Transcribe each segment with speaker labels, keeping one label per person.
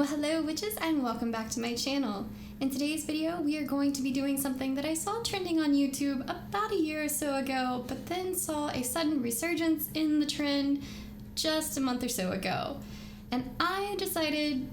Speaker 1: Well, hello witches, and welcome back to my channel. In today's video, we are going to be doing something that I saw trending on YouTube about a year or so ago, but then saw a sudden resurgence in the trend just a month or so ago. And I decided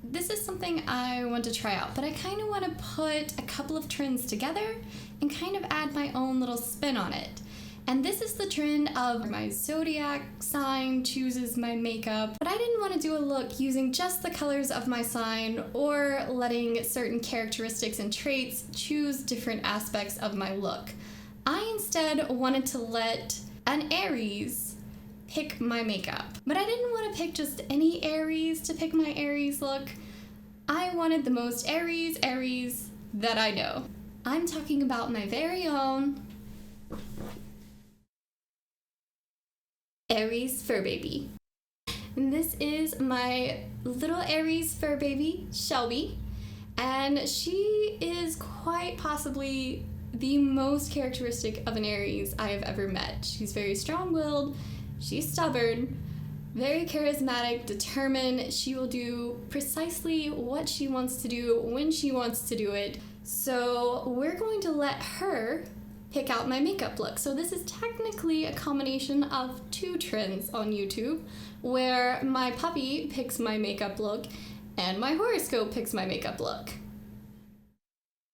Speaker 1: this is something I want to try out, but I kind of want to put a couple of trends together and kind of add my own little spin on it. And this is the trend of my zodiac sign chooses my makeup, but I didn't want to do a look using just the colors of my sign or letting certain characteristics and traits choose different aspects of my look. I instead wanted to let an Aries pick my makeup, but I didn't want to pick just any Aries to pick my Aries look. I wanted the most Aries that I know. I'm talking about my very own Aries fur baby. And this is my little Aries fur baby, Shelby, and she is quite possibly the most characteristic of an Aries I have ever met. She's very strong-willed, she's stubborn, very charismatic, determined. She will do precisely what she wants to do when she wants to do it. So we're going to let her pick out my makeup look. So this is technically a combination of two trends on YouTube, where my puppy picks my makeup look and my horoscope picks my makeup look.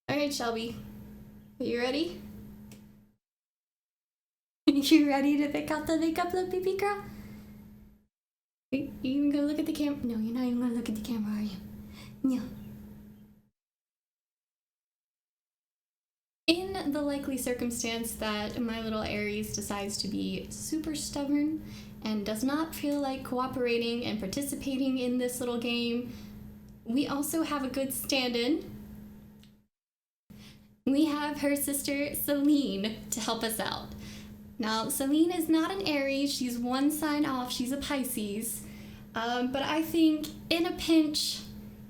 Speaker 1: Alright, Shelby, are you ready? You ready to pick out the makeup look, baby girl? Are you even gonna look at the camera? No, you're not even gonna look at the camera, are you? No. In the likely circumstance that my little Aries decides to be super stubborn and does not feel like cooperating and participating in this little game, we also have a good stand-in. We have her sister Celine to help us out. Now, Celine is not an Aries, she's one sign off, she's a Pisces, but I think in a pinch,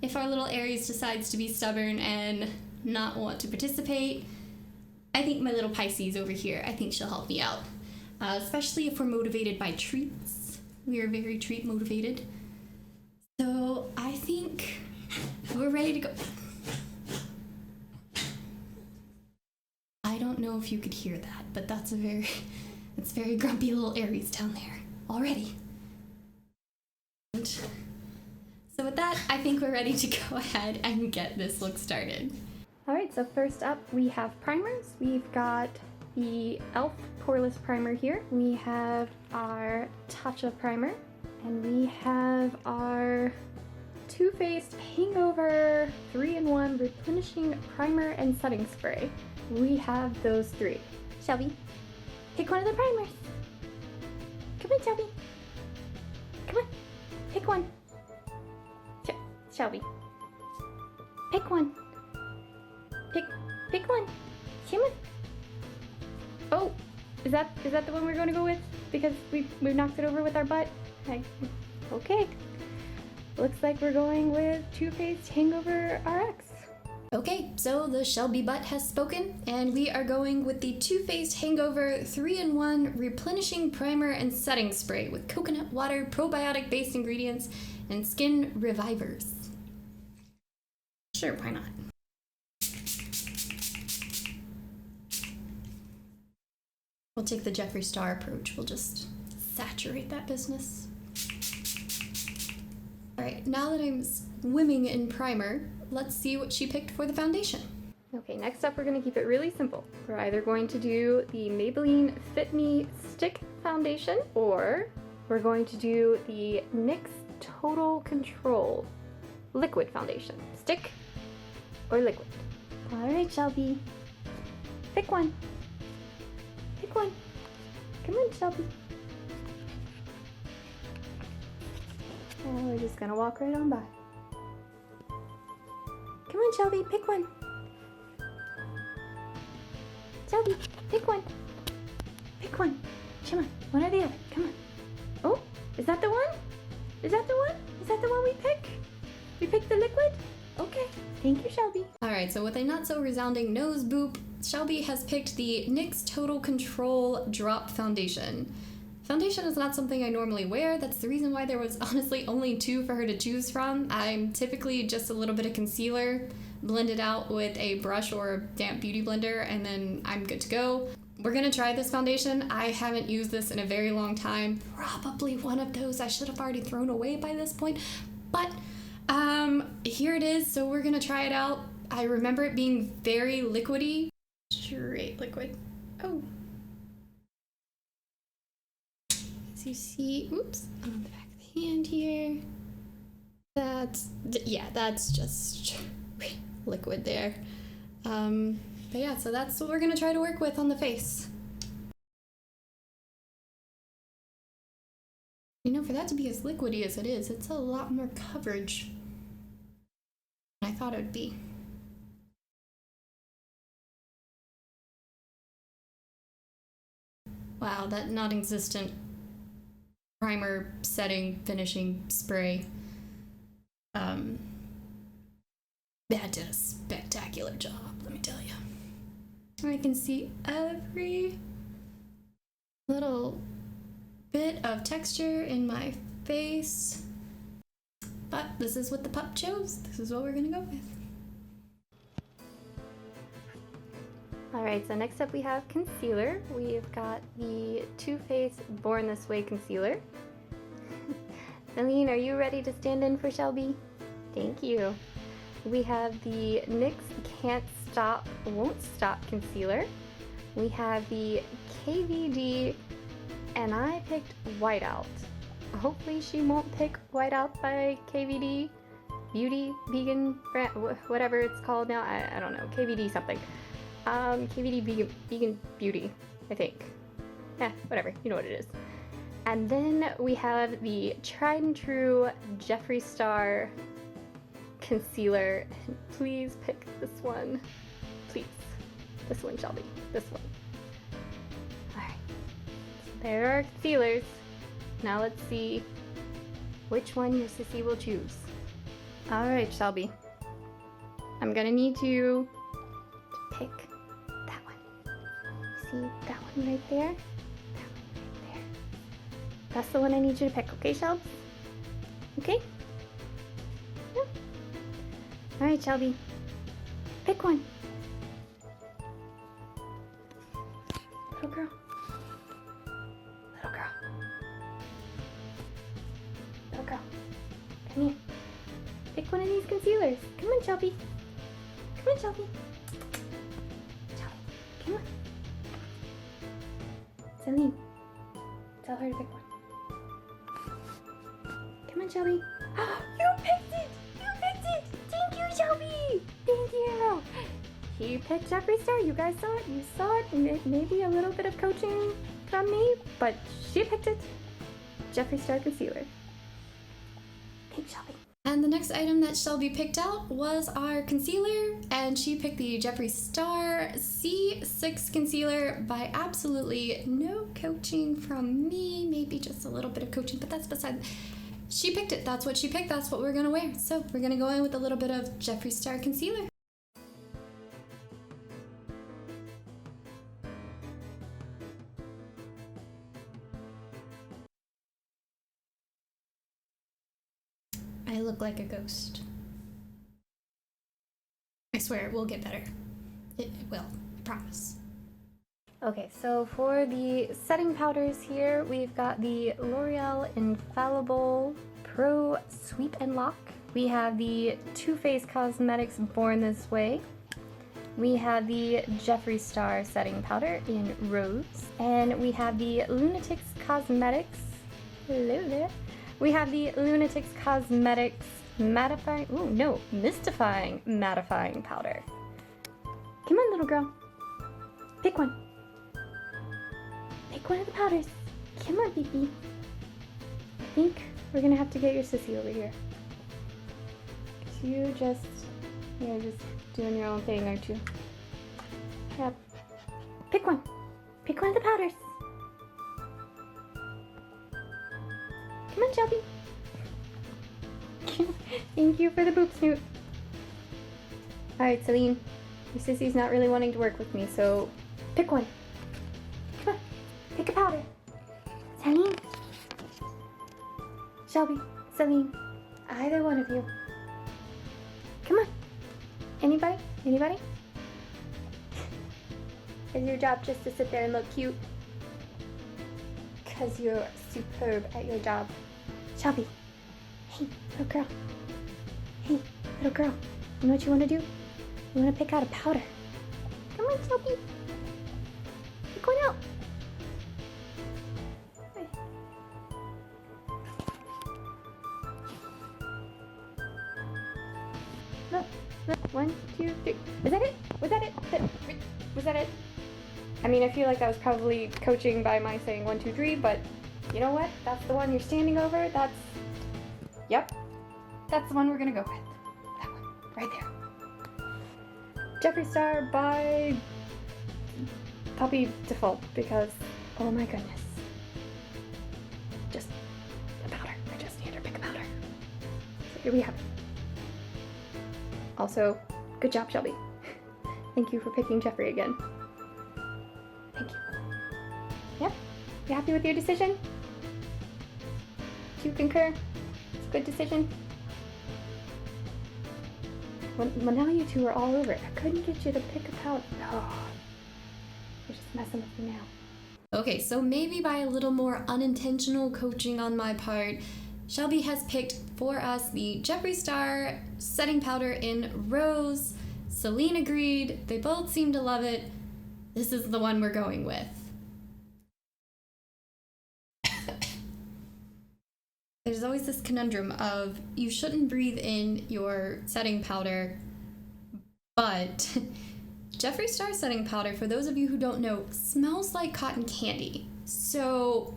Speaker 1: if our little Aries decides to be stubborn and not want to participate, I think my little Pisces over here, I think she'll help me out. Especially if we're motivated by treats. We are very treat motivated. So I think we're ready to go. I don't know if you could hear that, but that's very grumpy little Aries down there already. And so with that, I think we're ready to go ahead and get this look started. Alright, so first up we have primers. We've got the e.l.f. Poreless Primer here. We have our Tatcha Primer. And we have our Too Faced Hangover 3-in-1 Replenishing Primer and Setting Spray. We have those three. Shelby, pick one of the primers. Come on, Shelby. Come on, pick one. Shelby, pick one. Pick one. Come on. Oh, is that the one we're going to go with? Because we knocked it over with our butt. Okay. Looks like we're going with Too Faced Hangover RX. Okay, so the Shelby butt has spoken, and we are going with the Too Faced Hangover 3-in-1 Replenishing Primer and Setting Spray with coconut water, probiotic-based ingredients, and skin revivers. Sure, why not? We'll take the Jeffree Star approach. We'll just saturate that business. Alright, now that I'm swimming in primer, let's see what she picked for the foundation. Okay, next up we're going to keep it really simple. We're either going to do the Maybelline Fit Me Stick Foundation, or we're going to do the NYX Total Control Liquid Foundation. Stick or liquid? Alright, Shelby. Pick one. Pick one. Come on, Shelby. Oh, we're just gonna walk right on by. Come on, Shelby, pick one. Shelby, pick one. Pick one. Come on, one or the other. Come on. Oh, is that the one? Is that the one? Is that the one we pick? We picked the liquid? Okay, thank you, Shelby. Alright, so with a not so resounding nose boop, Shelby has picked the NYX Total Control Drop Foundation. Foundation is not something I normally wear. That's the reason why there was honestly only 2 for her to choose from. I'm typically just a little bit of concealer, blend it out with a brush or a damp beauty blender, and then I'm good to go. We're gonna try this foundation. I haven't used this in a very long time. Probably one of those I should have already thrown away by this point, but here it is, so we're gonna try it out. I remember it being very liquidy. Straight liquid. Oh. As you see, oops, on the back of the hand here. That's just liquid there. But yeah, so that's what we're gonna try to work with on the face. You know, for that to be as liquidy as it is, it's a lot more coverage than I thought it would be. Wow, that non-existent primer setting finishing spray. That did a spectacular job, let me tell you. I can see every little bit of texture in my face, but this is what the pup chose. This is what we're gonna go with. Alright, so next up we have concealer. We've got the Too Faced Born This Way concealer. Celine, are you ready to stand in for Shelby? Thank you. We have the NYX Can't Stop, Won't Stop concealer. We have the KVD, and I picked Whiteout. Hopefully she won't pick Whiteout by KVD, Beauty, Vegan, whatever it's called now. I don't know, KVD something. KVD Vegan Beauty, I think. Yeah, whatever, you know what it is. And then we have the tried and true Jeffree Star concealer. Please pick this one. Please. This one, Shelby. This one. Alright. There are concealers. Now let's see which one your sissy will choose. Alright, Shelby. I'm gonna need you to pick that one. See that one right there? That one right there. That's the one I need you to pick, okay, Shelby? Okay? Yeah. Alright, Shelby. Pick one. Little girl. Little girl. Little girl. Come here. Pick one of these concealers. Come on, Shelby. Come on, Shelby. Shelby, come on. Celine, tell her to pick one. Come on, Shelby. You picked it! You picked it! Thank you, Shelby! Thank you! She picked Jeffree Star. You guys saw it. You saw it. Maybe a little bit of coaching from me, but she picked it. Jeffree Star concealer. Thanks, Shelby. And the next item that Shelby picked out was our concealer, and she picked the Jeffree Star C6 concealer by absolutely no coaching from me. Maybe just a little bit of coaching, but that's beside. She picked it. That's what she picked. That's what we're gonna wear. So we're gonna go in with a little bit of Jeffree Star concealer. I look like a ghost. I swear it will get better. It will, I promise. Okay, so for the setting powders here, we've got the L'Oreal Infallible Pro Sweep and Lock. We have the Too Faced Cosmetics Born This Way. We have the Jeffree Star setting powder in Rose. And we have the Lunatics Cosmetics. Hello there. We have the Lunatics Cosmetics Mystifying Mattifying Powder. Come on, little girl. Pick one. Pick one of the powders. Come on, baby. I think we're gonna have to get your sissy over here. 'Cause you're just doing your own thing, aren't you? Yep. Pick one. Pick one of the powders. Come on, Shelby. Thank you for the boop snoot. Alright, Celine. Your sissy's not really wanting to work with me, so pick one. Come on. Pick a powder. Celine? Shelby, Celine, either one of you. Come on. Anybody? Anybody? Is your job just to sit there and look cute? Because you're superb at your job. Shelby. Hey, little girl. Hey, little girl. You know what you want to do? You want to pick out a powder. Come on, Shelby. You're going out. Look, look. 1, 2, 3. Was that it? Was that it? Was that it? I mean, I feel like that was probably coaching by my saying 1, 2, 3, but you know what? That's the one you're standing over. Yep. That's the one we're gonna go with. That one, right there. Jeffree Star by Puppy Default, because, oh my goodness. Just a powder. I just need her to pick a powder. So here we have it. Also, good job, Shelby. Thank you for picking Jeffree again. Thank you. Yep. You happy with your decision? Do you concur? It's a good decision. Well, now you two are all over it. I couldn't get you to pick a powder. Oh, you're just messing with me now. Okay, so maybe by a little more unintentional coaching on my part, Shelby has picked for us the Jeffree Star setting powder in Rose. Celine agreed. They both seem to love it. This is the one we're going with. There's always this conundrum of you shouldn't breathe in your setting powder, but Jeffree Star setting powder, for those of you who don't know, smells like cotton candy. So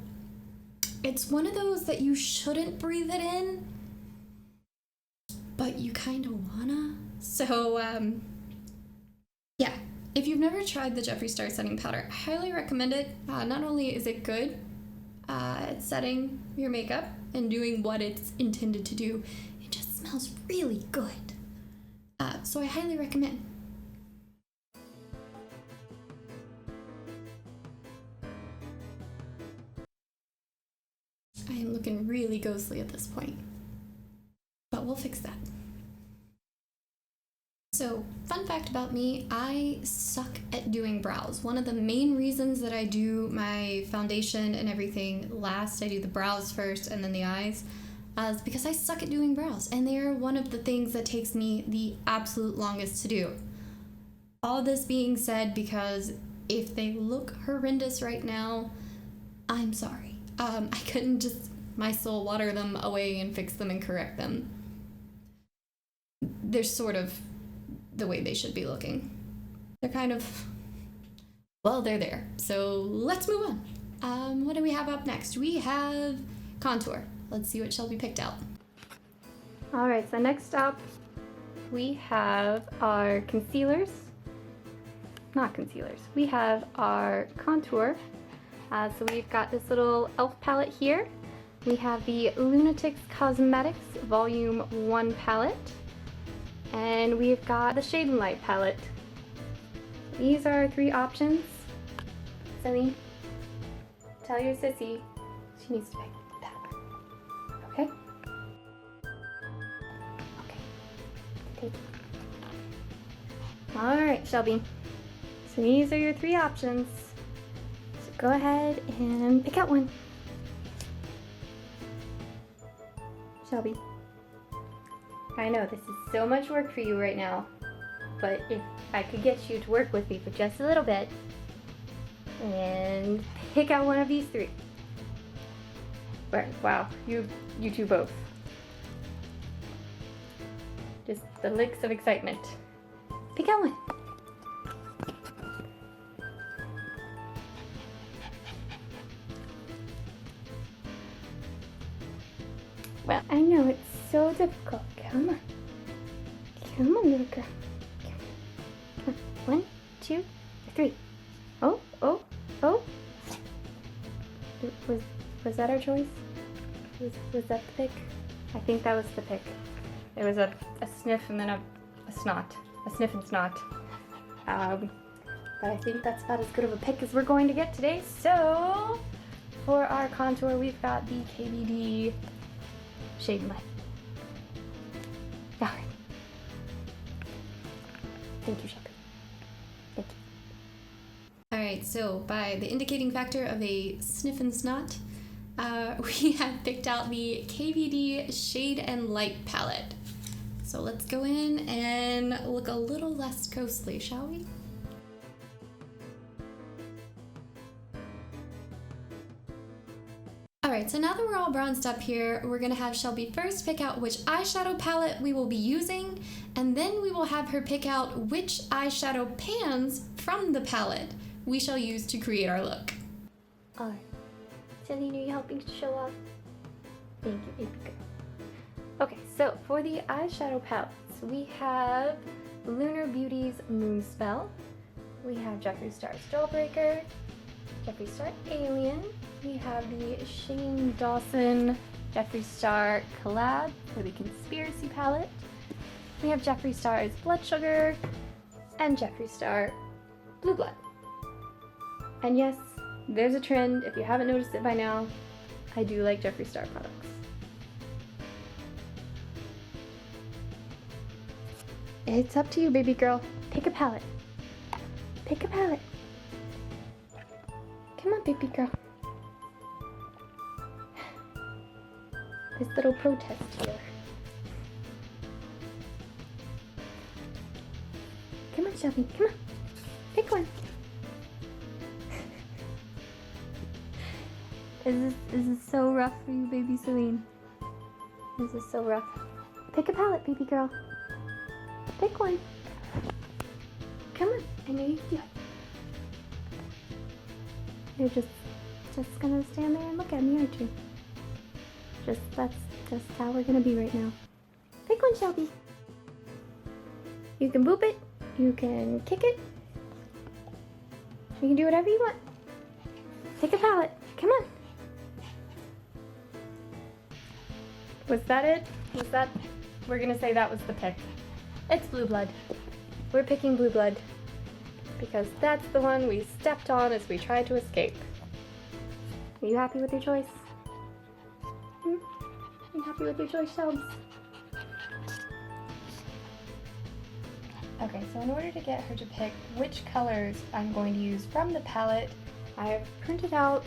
Speaker 1: it's one of those that you shouldn't breathe it in, but you kind of wanna. So, yeah. If you've never tried the Jeffree Star setting powder, I highly recommend it. Not only is it good at setting your makeup and doing what it's intended to do, it just smells really good. So I highly recommend. I am looking really ghostly at this point, but we'll fix that. So, fun fact about me, I suck at doing brows. One of the main reasons that I do my foundation and everything last, I do the brows first and then the eyes, is because I suck at doing brows. And they're one of the things that takes me the absolute longest to do. All this being said, because if they look horrendous right now, I'm sorry. I couldn't just, my soul, water them away and fix them and correct them. They're sort of the way they should be looking. They're kind of, well, they're there. So let's move on. What do we have up next? We have contour. Let's see what Shelby picked out. All right, so next up we have our concealers. Not concealers. We have our contour. So we've got this little e.l.f. palette here. We have the Lunatics Cosmetics Volume 1 palette. And we've got the Shade and Light palette. These are our 3 options. Celine, tell your sissy she needs to pick that. Okay? Okay. Take it. Alright, Shelby. So these are your 3 options. So go ahead and pick out one. Shelby. I know this is so much work for you right now, but if I could get you to work with me for just a little bit and pick out one of these 3. Right, wow, you two both. Just the licks of excitement. Pick out one. Well, I know it's so difficult. Come on. Come on, little girl. Come on. 1, 2, 3. Oh, oh, oh. Was that our choice? Was that the pick? I think that was the pick. There was a sniff and then a snot. A sniff and snot. But I think that's about as good of a pick as we're going to get today. So, for our contour, we've got the KVD Shade and Light. All right. Thank you, Shelby. Thank you. All right, so by the indicating factor of a sniff and snot, we have picked out the KVD Shade and Light palette. So let's go in and look a little less ghostly, shall we? Alright, so now that we're all bronzed up here, we're gonna have Shelby first pick out which eyeshadow palette we will be using, and then we will have her pick out which eyeshadow pans from the palette we shall use to create our look. Alright. Celine, are you helping to show off? Thank you, baby girl. Okay, so for the eyeshadow palettes, we have Lunar Beauty's Moonspell, we have Jeffree Star's Jawbreaker, Jeffree Star Alien, we have the Shane Dawson Jeffree Star collab for the Conspiracy palette, we have Jeffree Star's Blood Sugar, and Jeffree Star Blue Blood. And yes, there's a trend, if you haven't noticed it by now, I do like Jeffree Star products. It's up to you, baby girl. Pick a palette. Pick a palette. Come on, baby girl. This little protest here. Come on, Shelby. Come on. Pick one. Is this so rough for you, baby Celine? This is so rough. Pick a palette, baby girl. Pick one. Come on, I know you can do it. You're just gonna stand there and look at me, aren't you? That's just how we're gonna be right now. Pick one, Shelby. You can boop it, you can kick it, you can do whatever you want. Pick a palette, come on. Was that it? We're gonna say that was the pick. It's Blue Blood. We're picking Blue Blood because that's the one we stepped on as we tried to escape. Are you happy with your choice? Are you happy with your choice, Shelbs? Okay, so in order to get her to pick which colors I'm going to use from the palette, I have printed out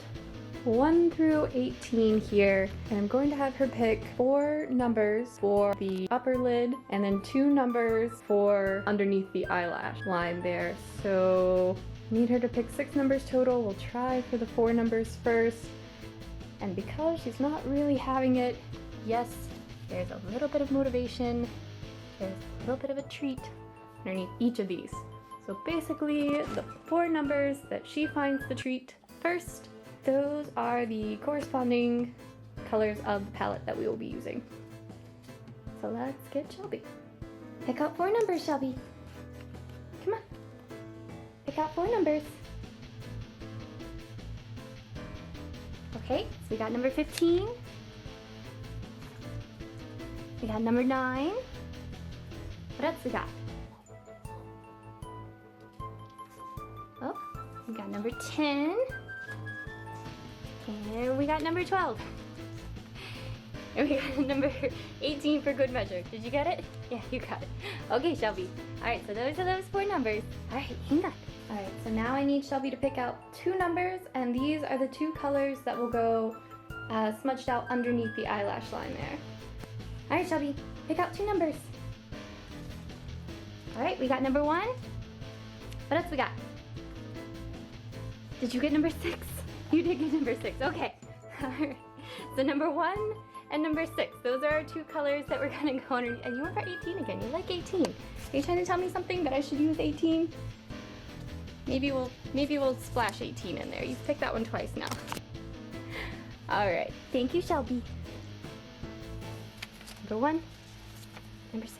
Speaker 1: 1 through 18 here, and I'm going to have her pick 4 numbers for the upper lid and then 2 numbers for underneath the eyelash line there. So I need her to pick 6 numbers total. We'll try for the 4 numbers first. And because she's not really having it, yes, there's a little bit of motivation, there's a little bit of a treat underneath each of these. So basically the 4 numbers that she finds the treat first, those are the corresponding colors of the palette that we will be using. So let's get Shelby. Pick out 4 numbers, Shelby. Come on. Pick out 4 numbers. Okay, so we got number 15. We got number 9. What else we got? Oh, we got number 10. And we got number 12. And we got number 18 for good measure. Did you get it? Yeah, you got it. Okay, Shelby. Alright, so those are those 4 numbers. Alright, hang on. Alright, so now I need Shelby to pick out 2 numbers, and these are the 2 colors that will go smudged out underneath the eyelash line there. Alright, Shelby, pick out 2 numbers. Alright, we got number 1. What else we got? Did you get number 6? You did get number 6, okay. Alright, so number 1 and number 6, those are our 2 colors that we're gonna go underneath. And you went for 18 again, you like 18. Are you trying to tell me something that I should use 18? Maybe we'll splash 18 in there. You've picked that one twice now. Alright, thank you, Shelby. Number 1, number 6.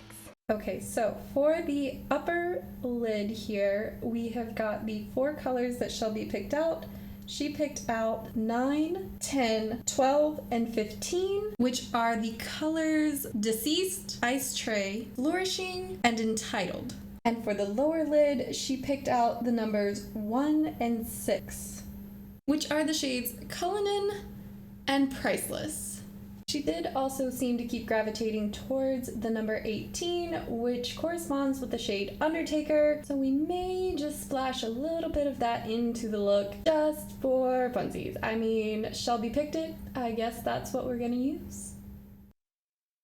Speaker 1: Okay, so for the upper lid here, we have got the 4 colors that Shelby picked out. She picked out 9, 10, 12, and 15, which are the colors Deceased, Ice Tray, Flourishing, and Entitled. And for the lower lid, she picked out the numbers 1 and 6. which are the shades Cullinan and Priceless. She did also seem to keep gravitating towards the number 18, which corresponds with the shade Undertaker, so we may just splash a little bit of that into the look just for funsies. I mean, Shelby picked it, I guess that's what we're gonna use.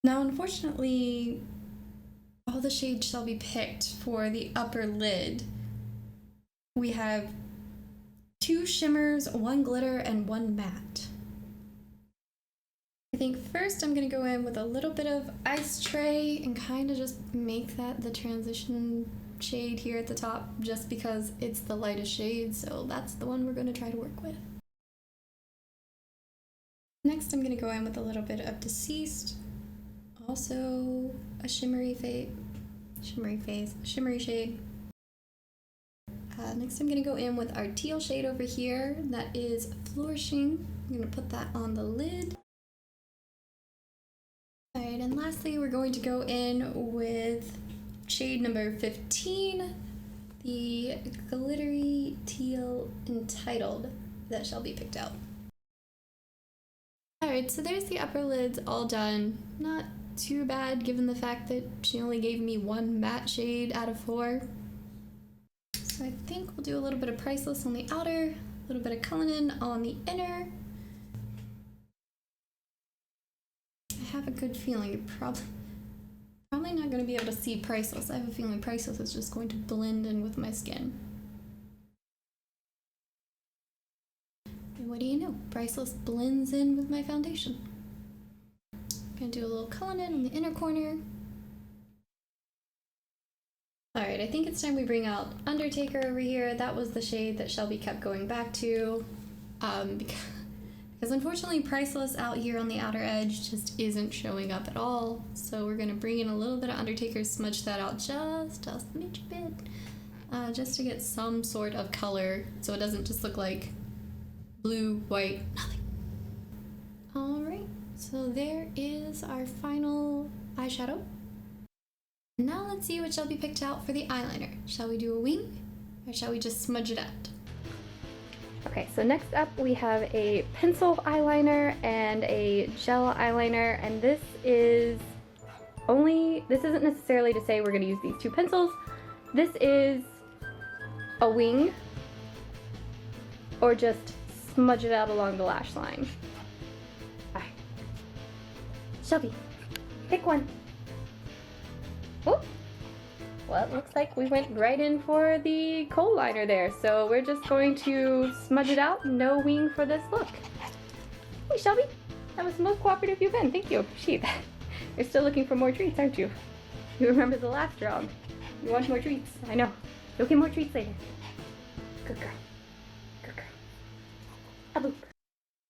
Speaker 1: Now, unfortunately, all the shades Shelby picked for the upper lid, we have 2 shimmers, 1 glitter, and 1 matte. I think first I'm gonna go in with a little bit of Ice Tray and kind of just make that the transition shade here at the top, just because it's the lightest shade, so that's the one we're gonna try to work with. Next I'm gonna go in with a little bit of Deceased, also a shimmery shade. Next I'm gonna go in with our teal shade over here that is Flourishing. I'm gonna put that on the lid. Alright, and lastly we're going to go in with shade number 15, the glittery teal Entitled that Shelby picked out. Alright, so there's the upper lids all done. Not too bad given the fact that she only gave me 1 matte shade out of 4. So I think we'll do a little bit of Priceless on the outer, a little bit of Cullinan on the inner. I have a good feeling you're probably not going to be able to see Priceless. I have a feeling Priceless is just going to blend in with my skin. And what do you know? Priceless blends in with my foundation. I'm going to do a little Cullinan on the inner corner. Alright, I think it's time we bring out Undertaker over here. That was the shade that Shelby kept going back to. Because unfortunately Priceless out here on the outer edge just isn't showing up at all. So we're going to bring in a little bit of Undertaker, smudge that out just a smidge bit. Just to get some sort of color so it doesn't just look like blue, white, nothing. Alright, so there is our final eyeshadow. Now let's see what Shelby picked out for the eyeliner. Shall we do a wing or shall we just smudge it out? Okay, so next up we have a pencil eyeliner and a gel eyeliner, and this isn't necessarily to say we're going to use these 2 pencils. This is a wing, or just smudge it out along the lash line. Alright. Shelby, pick one. Oh! Well, it looks like we went right in for the kohl liner there, so we're just going to smudge it out. No wing for this look. Hey, Shelby, that was the most cooperative you've been. Thank you, appreciate that. You're still looking for more treats, aren't you? You remember the last round. You want more treats. I know. You'll get more treats later. Good girl. Good girl. A boop.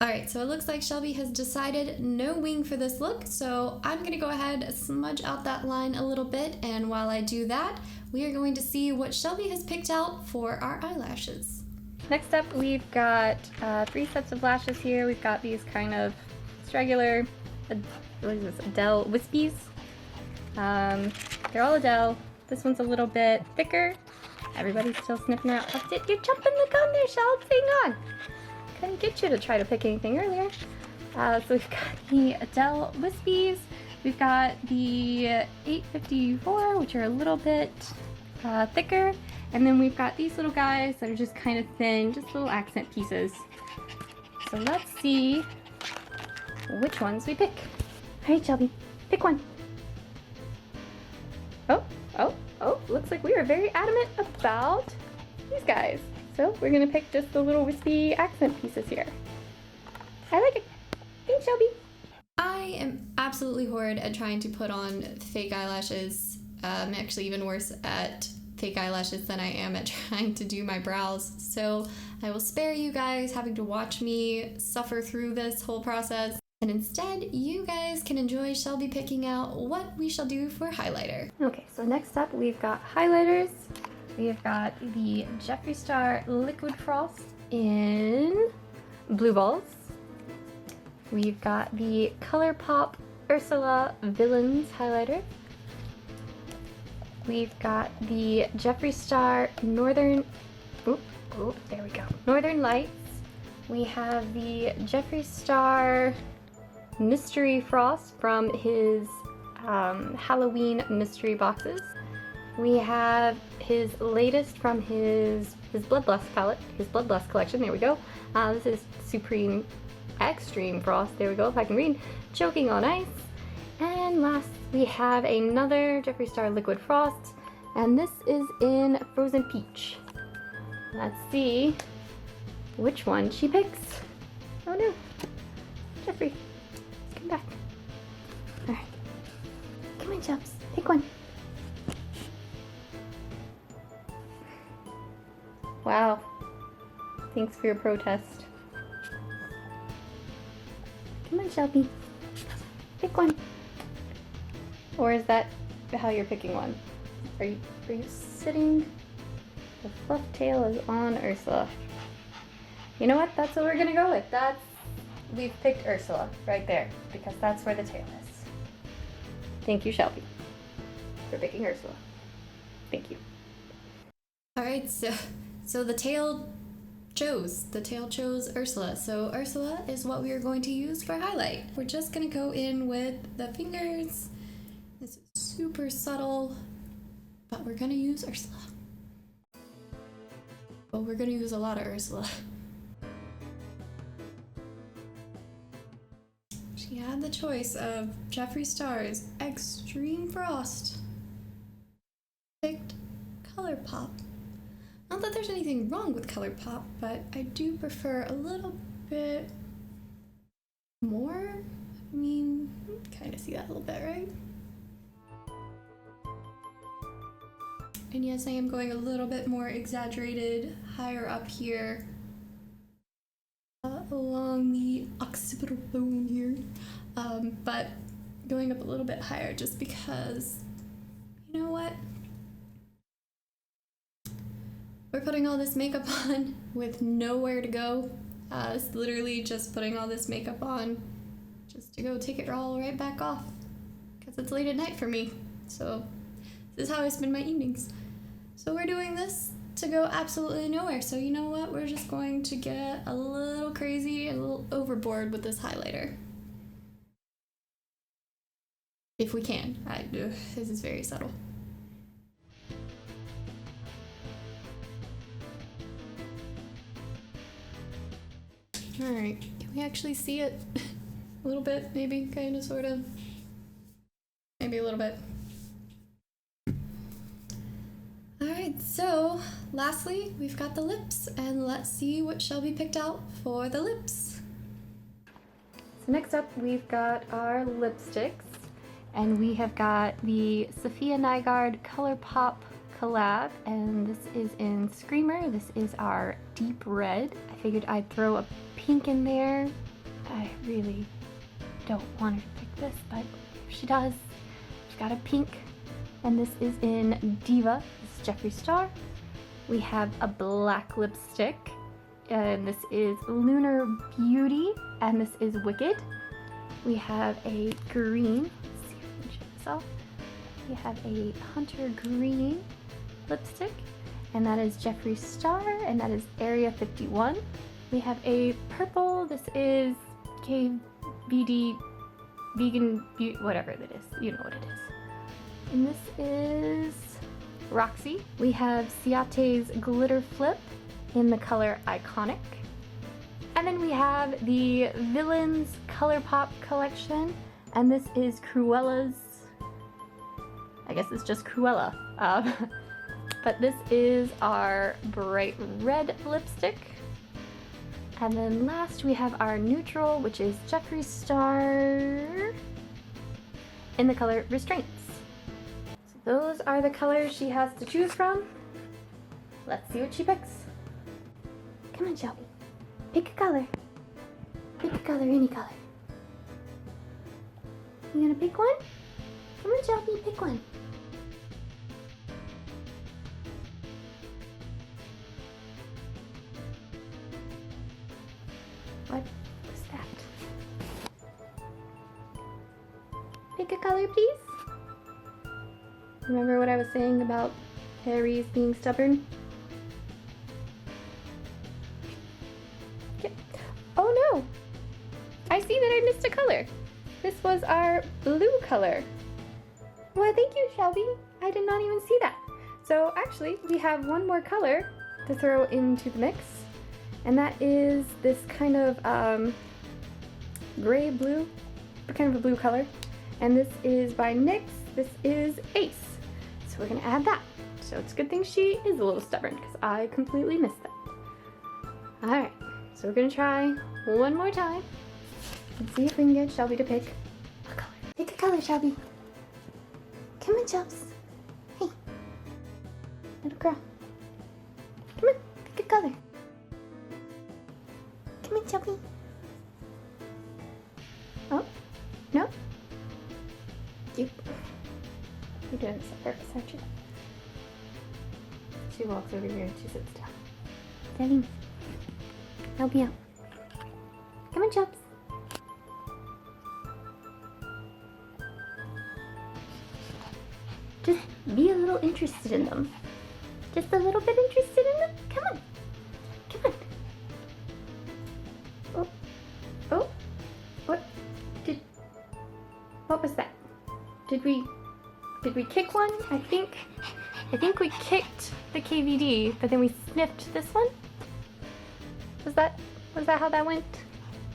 Speaker 1: Alright, so it looks like Shelby has decided no wing for this look, so I'm going to go ahead and smudge out that line a little bit, and while I do that, we are going to see what Shelby has picked out for our eyelashes. Next up, we've got 3 sets of lashes here. We've got these kind of regular, what is this, Adele wispies. They're all Adele. This one's a little bit thicker. Everybody's still sniffing around. That's it, you're jumping the gun there, Shelby. Hang on. Couldn't get you to try to pick anything earlier. So we've got the Adele Wispies, we've got the 854, which are a little bit thicker, and then we've got these little guys that are just kind of thin, just little accent pieces. So let's see which ones we pick. Alright, Shelby, pick one. Oh, looks like we are very adamant about these guys. So we're gonna pick just the little wispy accent pieces here. I like it. Thanks, Shelby. I am absolutely horrid at trying to put on fake eyelashes. I'm actually even worse at fake eyelashes than I am at trying to do my brows. So I will spare you guys having to watch me suffer through this whole process. And instead, you guys can enjoy Shelby picking out what we shall do for highlighter. Okay, so next up we've got highlighters. We've got the Jeffree Star Liquid Frost in Blue Balls. We've got the ColourPop Ursula Villains highlighter. We've got the Jeffree Star Northern Lights We have the Jeffree Star Mystery Frost from his Halloween mystery boxes. We have his latest from his Bloodlust palette, his Bloodlust collection. There we go. This is Supreme Extreme Frost. There we go, if I can read. Choking on Ice. And last, we have another Jeffree Star Liquid Frost, and this is in Frozen Peach. Let's see which one she picks. Oh no, Jeffree, let's come back. All right, come on, Chubbs, pick one. Wow, thanks for your protest. Come on, Shelby, pick one. Or is that how you're picking one? Are you sitting? The fluff tail is on Ursula. You know what? That's what we're gonna go with. We've picked Ursula right there because that's where the tail is. Thank you, Shelby, for picking Ursula. Thank you. All right, so the tail chose Ursula. So Ursula is what we are going to use for highlight. We're just gonna go in with the fingers. This is super subtle, but we're gonna use Ursula. But we're gonna use a lot of Ursula. She had the choice of Jeffree Star's Extreme Frost. Picked ColourPop. Not that there's anything wrong with ColourPop, but I do prefer a little bit more. I mean, kind of see that a little bit, right? And yes, I am going a little bit more exaggerated, higher up here, along the occipital bone here, but going up a little bit higher just because, you know what? We're putting all this makeup on with nowhere to go. It's literally just putting all this makeup on just to go take it all right back off because it's late at night for me. So this is how I spend my evenings. So we're doing this to go absolutely nowhere. So you know what? We're just going to get a little crazy and a little overboard with this highlighter. If we can. This is very subtle. Alright, can we actually see it? A little bit, maybe, kind of, sort of. Maybe a little bit. Alright, so lastly, we've got the lips, and let's see what Shelby picked out for the lips. So next up, we've got our lipsticks, and we have got the Sophia Nygaard ColourPop collab, and this is in Screamer. This is our deep red. I figured I'd throw a pink in there. I really don't want her to pick this, but if she does, she's got a pink. And this is in Diva. This is Jeffree Star. We have a black lipstick, and this is Lunar Beauty, and this is Wicked. We have a green. Let's see if I can show this off. We have a Hunter Green lipstick, and that is Jeffree Star, and that is Area 51. We have a purple. This is KVD Vegan Beauty, whatever it is. You know what it is. And this is Roxy. We have Ciate's Glitter Flip in the color Iconic. And then we have the Villains ColourPop collection, and this is Cruella's, I guess it's just Cruella. But this is our bright red lipstick. And then last we have our neutral, which is Jeffree Star in the color Restraints. So those are the colors she has to choose from. Let's see what she picks. Come on, Shelby. Pick a color. Pick a color, any color. You gonna pick one? Come on, Shelby, pick one. What was that? Pick a color, please. Remember what I was saying about Aries being stubborn? Okay. was our blue color. Well, thank you, Shelby. I did not even see that. So actually, we have one more color to throw into the mix, and that is this kind of gray blue, kind of a blue color. And this is by NYX. This is Ace. So we're gonna add that. So it's a good thing she is a little stubborn because I completely missed that. All right, so we're gonna try one more time and see if we can get Shelby to pick a color. Pick a color, Shelby. Come on, Shelby. Hey, little girl. Come on, pick a color. Come on, Shelby. Oh, no. You're doing this on purpose, aren't you? She walks over here and she sits down. Daddy, help me out. Come on, Chubbs. Just be a little interested in them. Just a little bit interested in them. Come on. Come on. Oh. Oh. What was that? Did we kick one? I think we kicked the KVD, but then we sniffed this one? Was that how that went?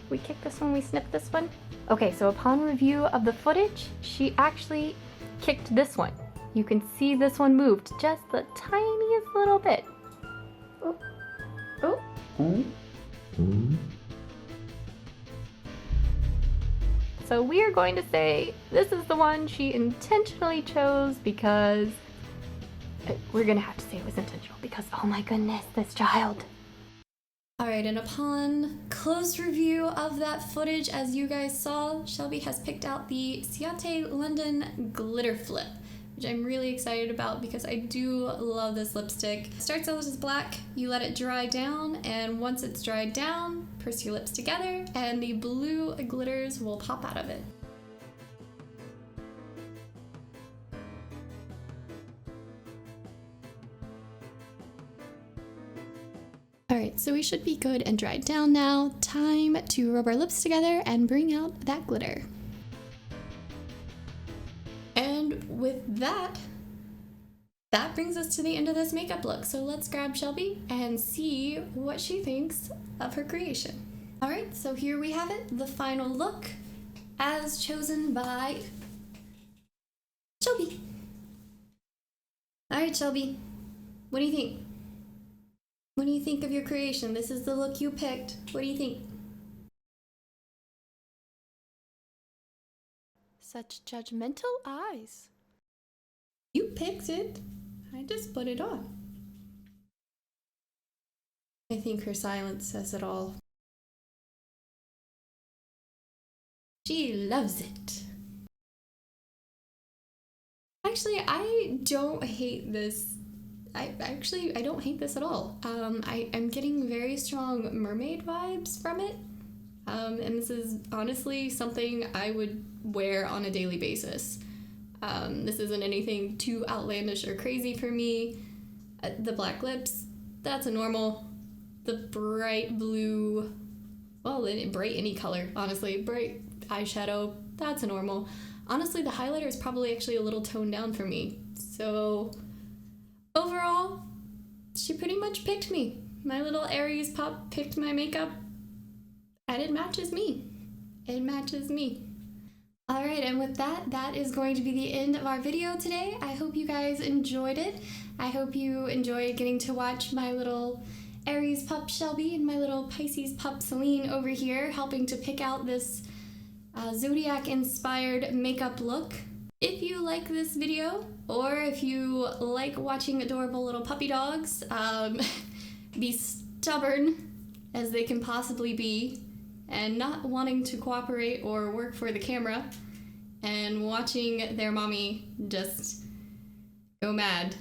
Speaker 1: We kicked this one, we sniffed this one? Okay, so upon review of the footage, she actually kicked this one. You can see this one moved just the tiniest little bit. Oh. Oh. Mm-hmm. So we are going to say this is the one she intentionally chose because we're gonna have to say it was intentional because, oh my goodness, this child. All right, and upon close review of that footage, as you guys saw, Shelby has picked out the Ciate London Glitter Flip, which I'm really excited about because I do love this lipstick. It starts out as black, you let it dry down, and once it's dried down, purse your lips together, and the blue glitters will pop out of it. Alright, so we should be good and dried down now. Time to rub our lips together and bring out that glitter. And with that brings us to the end of this makeup look. So let's grab Shelby and see what she thinks of her creation. Alright, so here we have it, the final look as chosen by Shelby. Alright, Shelby, what do you think? What do you think of your creation? This is the look you picked. What do you think? Such judgmental eyes. You picked it. I just put it on. I think her silence says it all. She loves it. Actually, I don't hate this. I don't hate this at all. I'm getting very strong mermaid vibes from it. And this is honestly something I would wear on a daily basis. This isn't anything too outlandish or crazy for me. The black lips, that's a normal. The bright blue, well, bright any color, honestly. Bright eyeshadow, that's a normal. Honestly, the highlighter is probably actually a little toned down for me. So overall, she pretty much picked me. My little Aries Pup picked my makeup, and it matches me. It matches me. All right, and with that, that is going to be the end of our video today. I hope you guys enjoyed it. I hope you enjoyed getting to watch my little Aries Pup Shelby and my little Pisces Pup Celine over here helping to pick out this Zodiac-inspired makeup look. If you like this video, or if you like watching adorable little puppy dogs be stubborn as they can possibly be, and not wanting to cooperate or work for the camera, and watching their mommy just go mad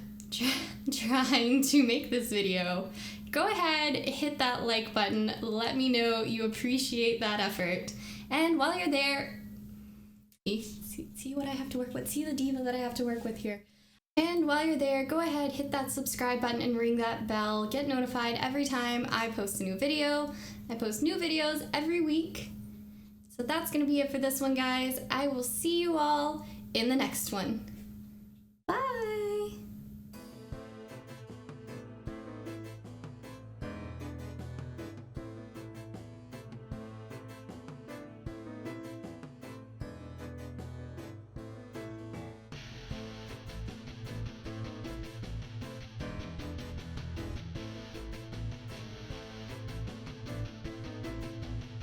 Speaker 1: trying to make this video, go ahead, hit that like button, let me know you appreciate that effort. And while you're there, see what I have to work with, see the diva that I have to work with here. And while you're there, go ahead, hit that subscribe button and ring that bell. Get notified every time I post a new video. I post new videos every week. So that's going to be it for this one, guys. I will see you all in the next one.